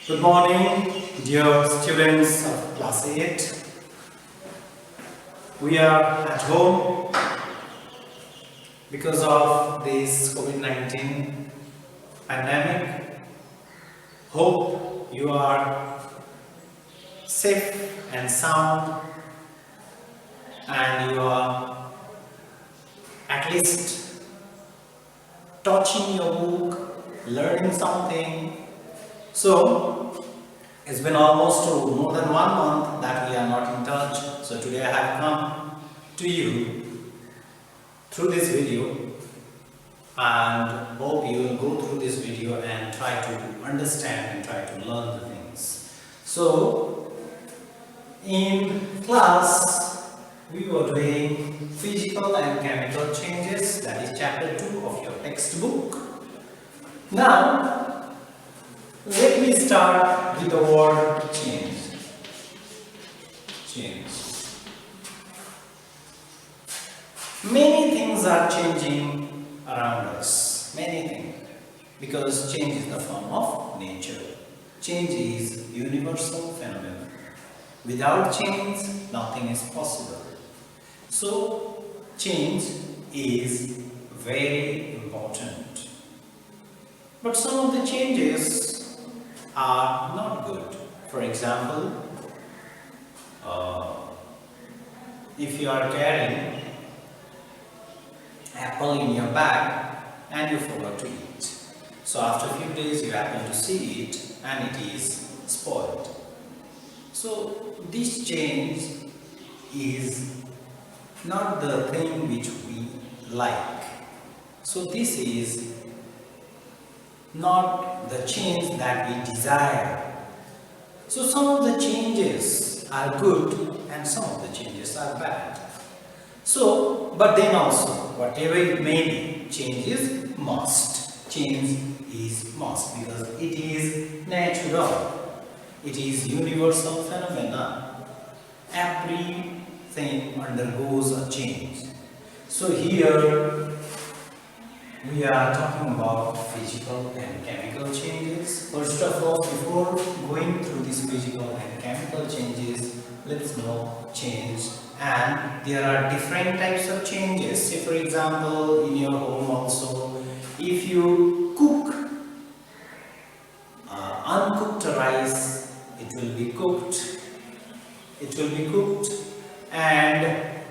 Good morning, dear students of class 8. We are at home because of this COVID-19 pandemic. Hope you are safe and sound and you are at least touching your book, learning something. So, it's been almost more than 1 month that we are not in touch. So today I have come to you through this video and hope you will go through this video and try to understand and try to learn the things. So, in class we were doing physical and chemical changes, that is chapter 2 of your textbook. Now, let me start with the word change. Change. Many things are changing around us. Many things. Because change is the form of nature. Change is universal phenomenon. Without change, nothing is possible. So, change is very important. But some of the changes are not good. For example, if you are carrying apple in your bag and you forgot to eat, so after a few days you happen to see it and it is spoiled. So this change is not the thing which we like. So this is not the change that we desire. So some of the changes are good and some of the changes are bad. So, but then also, whatever it may be, change is must. Change is must because it is natural. It is universal phenomena. Everything undergoes a change. So here, we are talking about physical and chemical changes. First of all, before going through these physical and chemical changes, let's know change. And there are different types of changes. Say for example, in your home also, if you cook uncooked rice, it will be cooked. It will be cooked. And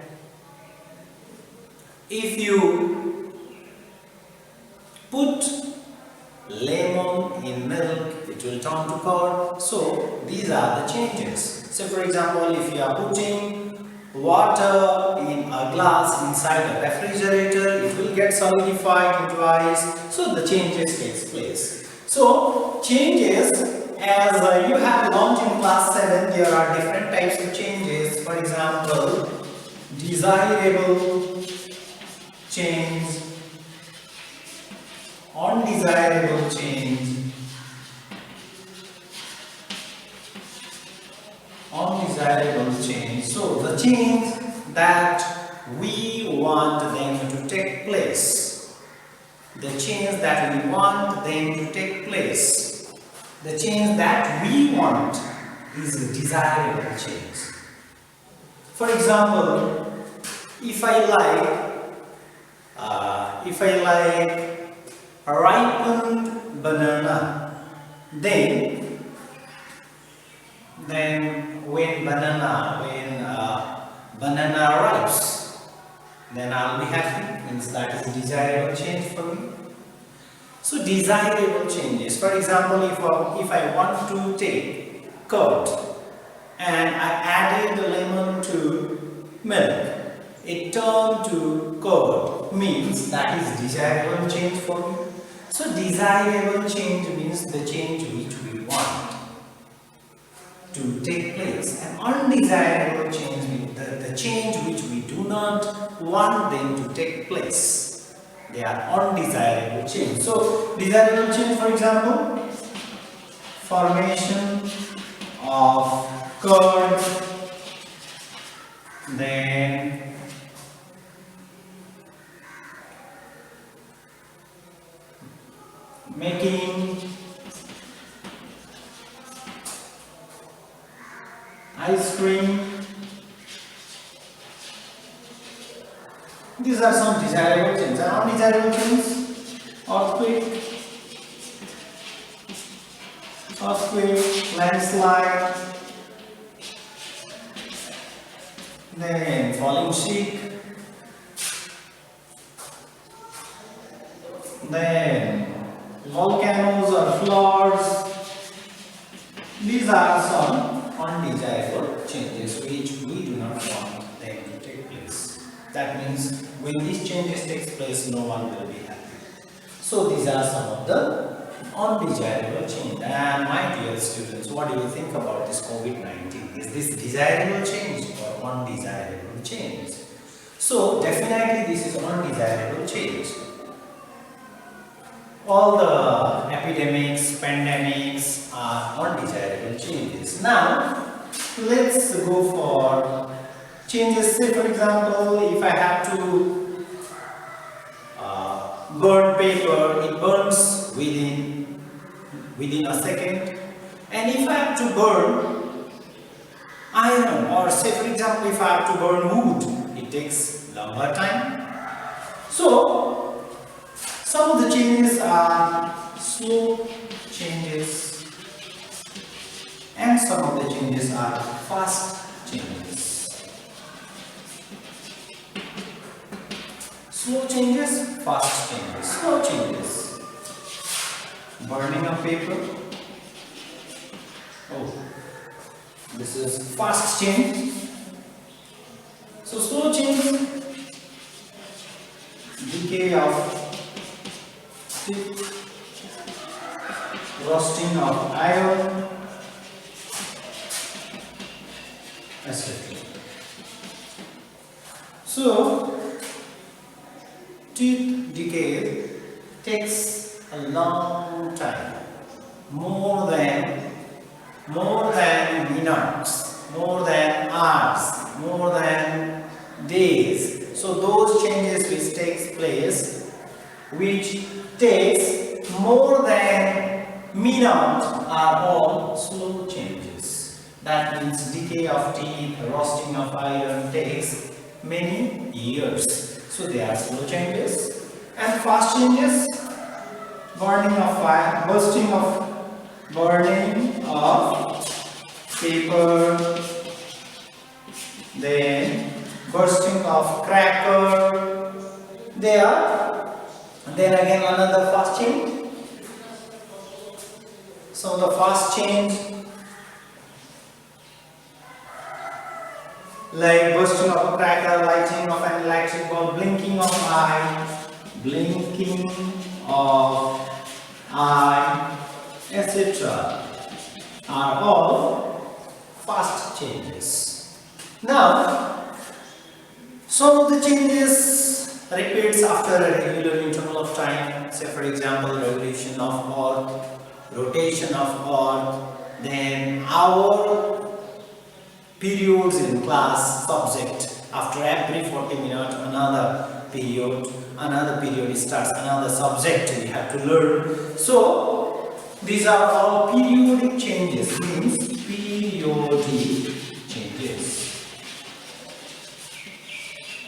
if you put lemon in milk, it will turn to curd. So these are the changes. So for example, if you are putting water in a glass inside a refrigerator, it will get solidified into ice. So the changes takes place. So changes, as you have learned in class 7, there are different types of changes. For example, desirable change, undesirable change, undesirable change. So the change that we want them to take place, the change that we want them to take place, the change that we want is a desirable change. For example, if I like a ripened banana, then when banana ripes, then I'll be happy, means that is a desirable change for me. So desirable changes, for example, if I want to take curd and I added the lemon to milk, it turned to curd, means that is desirable change for me. So desirable change means the change which we want to take place, and undesirable change means the change which we do not want them to take place. They are undesirable change. So desirable change, for example, formation of curd, then making ice cream. These are some desirable changes. Undesirable changes: earthquake, landslide, then falling sheet, then volcanoes or floods. These are some undesirable changes which we do not want them to take place. That means when these changes take place, no one will be happy. So these are some of the undesirable change. And my dear students, what do you think about this COVID-19? Is this desirable change or undesirable change? So definitely this is undesirable change. All the epidemics, pandemics are undesirable changes. Now let's go for changes. Say for example, if I have to burn paper, it burns within a second. And if I have to burn iron, or say for example if I have to burn wood, it takes longer time. So some of the changes are slow changes and some of the changes are fast changes. Slow changes, fast changes. Slow changes: burning of paper. Oh, this is fast change. So slow change: decay of stick, roasting of iron, etc. So teeth decay takes a long time, more than minutes, more than hours, more than days. So those changes which takes place, which takes more than minutes, are all slow changes. That means decay of teeth, roasting of iron takes many years. So they are slow changes. And fast changes: burning of fire, burning of paper, then bursting of cracker. Then again another fast change. So the fast change like bursting of a cracker, lighting of an electric bulb, blinking of eye, etc. are all fast changes. Now, some of the changes repeats after a regular interval of time. Say for example, revolution of Earth, rotation of Earth, then our periods in class subject. After every 40 minutes, another period starts, another subject we have to learn. So these are all periodic changes, means periodic changes.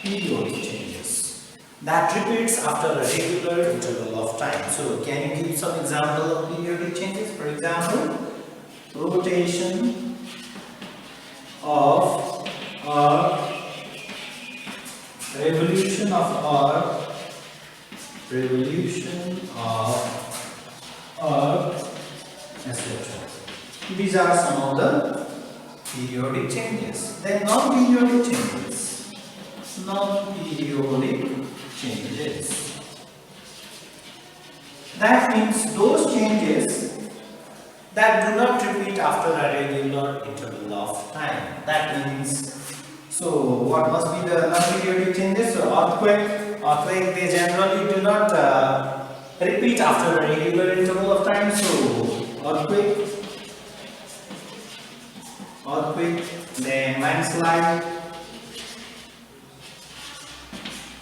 Periodic changes that repeats after a regular interval of time. So can you give some example of periodic changes? For example, rotation of Earth, revolution of Earth, etc. These are some of the periodic changes. Then non-periodic changes. That means those changes that do not repeat after a regular interval of time. That means, so what must be the non-periodic changes? So earthquake, they generally do not repeat after a regular interval of time. So earthquake, then landslide,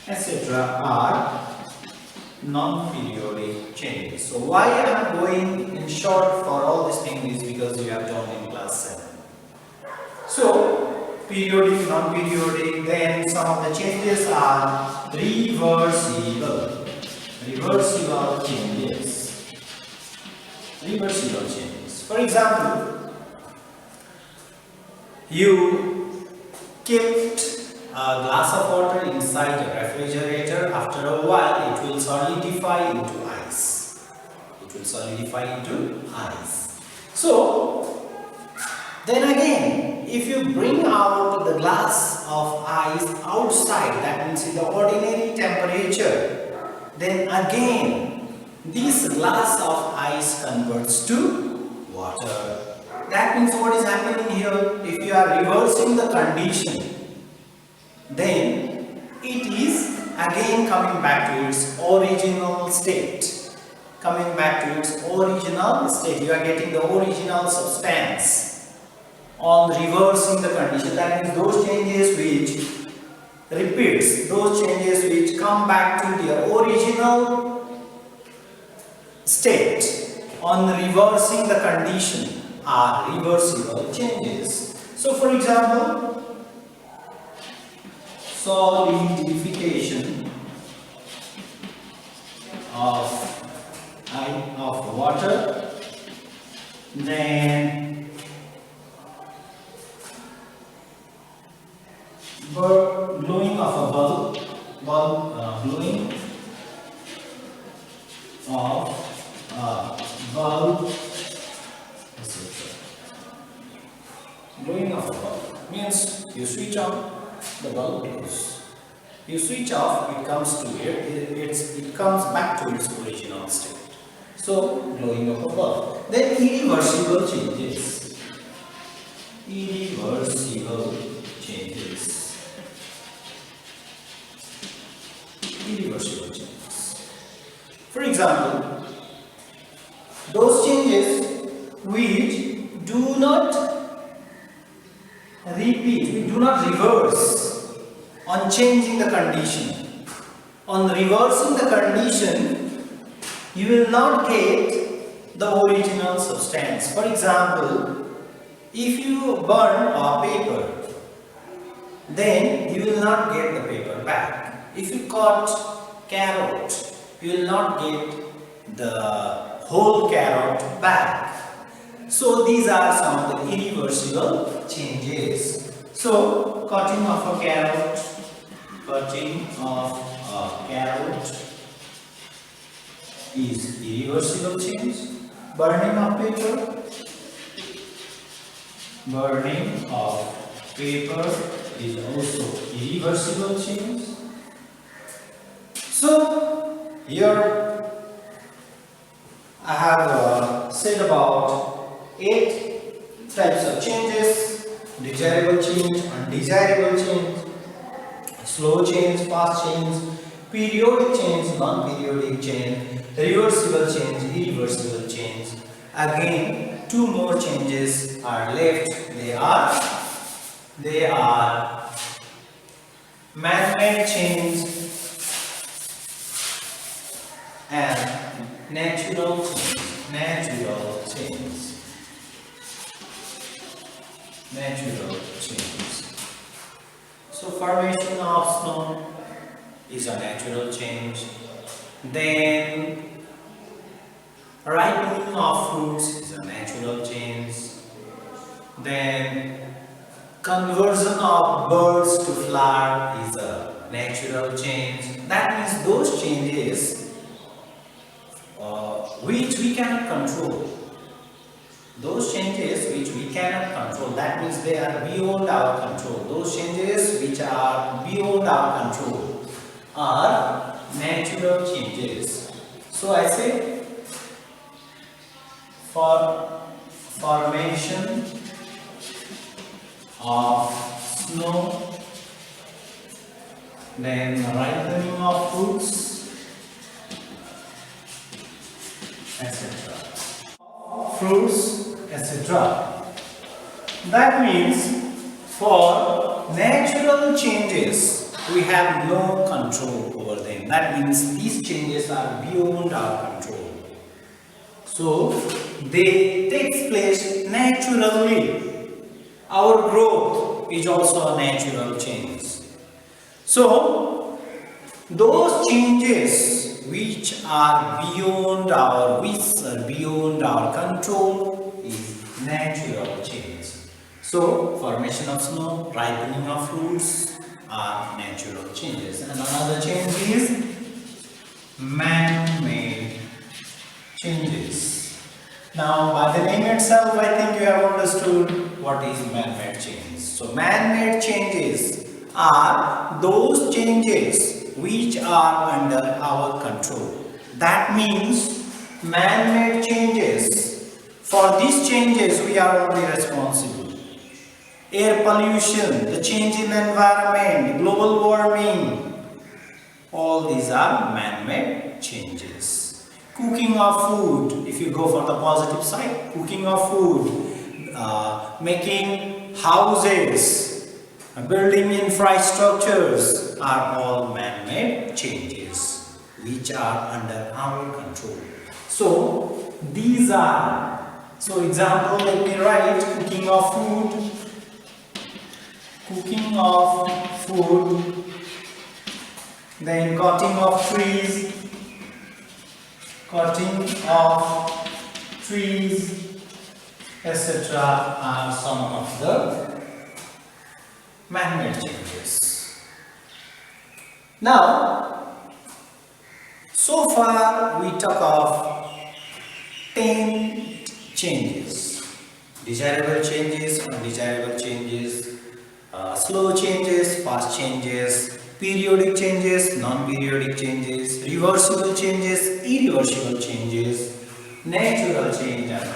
etc. are non-periodic changes. So why I am going in short for all these things is because you have done in class 7. So periodic, non-periodic, then some of the changes are reversible. Reversible changes. Reversible changes. For example, you kept a glass of water inside the refrigerator. After a while, it will solidify into ice. It will solidify into ice. So, then again, if you bring out the glass of ice outside, that means in the ordinary temperature, then again, this glass of ice converts to water. That means what is happening here? If you are reversing the condition, then it is again coming back to its original state. Coming back to its original state. You are getting the original substance on reversing the condition. That means those changes which repeats, those changes which come back to their original state on reversing the condition are reversible changes. So for example, solidification of water, then blowing of a bulb, blowing of a bulb, etc. Blowing of a bulb means you switch on, the bulb blows. You switch off, it comes to it comes back to its original state. So blowing of a bulb. Then irreversible changes. Irreversible changes. Irreversible changes. For example, those changes which do not repeat, we do not reverse on changing the condition. On reversing the condition, you will not get the original substance. For example, if you burn a paper, then you will not get the paper back. If you cut carrot, you will not get the whole carrot back. So these are some of the irreversible changes. So cutting of a carrot, is irreversible change. Burning of paper is also irreversible change. So here I have said about 8 types of changes: desirable change, undesirable change, slow change, fast change, periodic change, non-periodic change, reversible change, irreversible change. Again, 2 more changes are left. They are man-made change and natural change. Natural change. So formation of snow is a natural change. Then ripening of fruits is a natural change. Then conversion of birds to flower is a natural change. That means those changes which we cannot control. Those changes which we cannot control, that means they are beyond our control. Those changes which are beyond our control are natural changes. So I say for formation of snow, then ripening of fruits, etc. Fruits, etc. That means for natural changes we have no control over them. That means these changes are beyond our control. So they take place naturally. Our growth is also a natural change. So, those changes which are beyond our wish or beyond our control is natural change. So, formation of snow, ripening of fruits are natural changes. And another change is man-made changes. Now, by the name itself, I think you have understood what is man-made change. So, man-made changes are those changes which are under our control. That means man-made changes. For these changes, we are only responsible. Air pollution, the change in the environment, global warming, all these are man-made changes. Cooking of food, if you go for the positive side, cooking of food, making houses, building infrastructures are all man-made changes which are under our control. So these are, so example, let me write cooking of food, then cutting of trees, etc. are some of the man-made changes. Now, so far we talk of 10 changes: desirable changes, undesirable changes, slow changes, fast changes, periodic changes, non-periodic changes, reversible changes, irreversible changes, natural change and